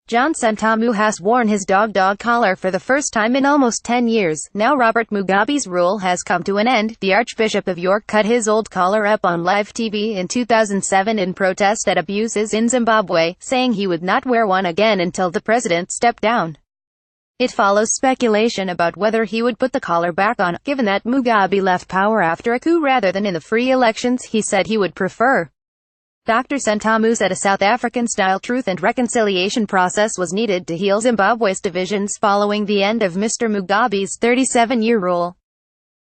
John Sentamu has worn his dog collar for the first time in almost 10 years. Now Robert Mugabe's rule has come to an end. The Archbishop of York cut his old collar up on live TV in 2007 in protest at abuses in Zimbabwe, saying he would not wear one again until the president stepped down. It follows speculation about whether he would put the collar back on, given that Mugabe left power after a coup rather than in the free elections he said he would prefer. Dr. Sentamu said a South African-style truth and reconciliation process was needed to heal Zimbabwe's divisions following the end of Mr. Mugabe's 37-year rule.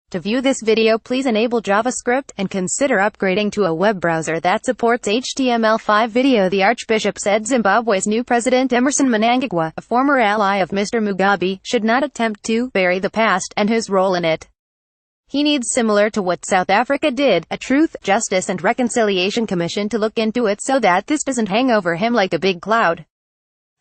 To view this video, please enable JavaScript, and consider upgrading to a web browser that supports HTML5 video. The Archbishop said Zimbabwe's new president Emmerson Mnangagwa, a former ally of Mr. Mugabe, should not attempt to bury the past and his role in it. He needs, similar to what South Africa did, a Truth, Justice and Reconciliation Commission to look into it so that this doesn't hang over him like a big cloud.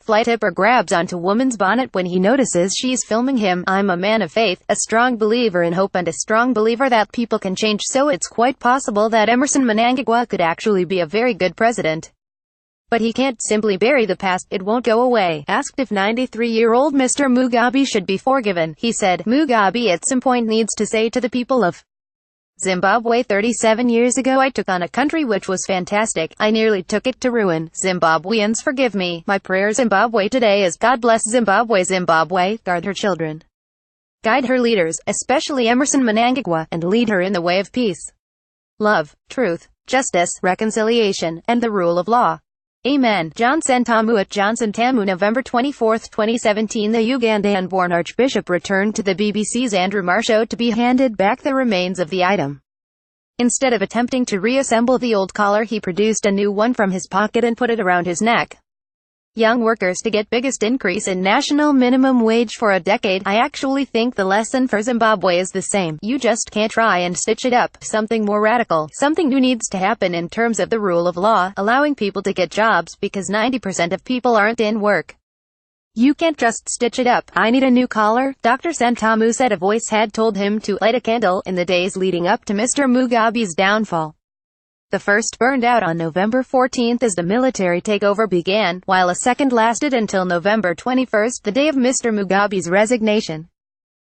Fly tipper grabs onto woman's bonnet when he notices she's filming him. I'm a man of faith, a strong believer in hope and a strong believer that people can change, so it's quite possible that Emmerson Mnangagwa could actually be a very good president. But he can't simply bury the past, it won't go away. Asked if 93-year-old Mr. Mugabe should be forgiven, he said, Mugabe at some point needs to say to the people of Zimbabwe, 37 years ago I took on a country which was fantastic. I nearly took it to ruin. Zimbabweans, forgive me. My prayer Zimbabwe today is God bless Zimbabwe. Zimbabwe, guard her children. Guide her leaders, especially Emmerson Mnangagwa, and lead her in the way of peace, love, truth, justice, reconciliation, and the rule of law. Amen. John Sentamu at John Sentamu, November 24, 2017. The Ugandan-born Archbishop returned to the BBC's Andrew Marr show to be handed back the remains of the item. Instead of attempting to reassemble the old collar, he produced a new one from his pocket and put it around his neck. Young workers to get biggest increase in national minimum wage for a decade. I actually think the lesson for Zimbabwe is the same. You just can't try and stitch it up. Something more radical, something new needs to happen in terms of the rule of law, allowing people to get jobs because 90% of people aren't in work. You can't just stitch it up. I need a new collar, Dr. Sentamu said a voice had told him to light a candle in the days leading up to Mr. Mugabe's downfall. The first burned out on November 14 as the military takeover began, while a second lasted until November 21, the day of Mr. Mugabe's resignation.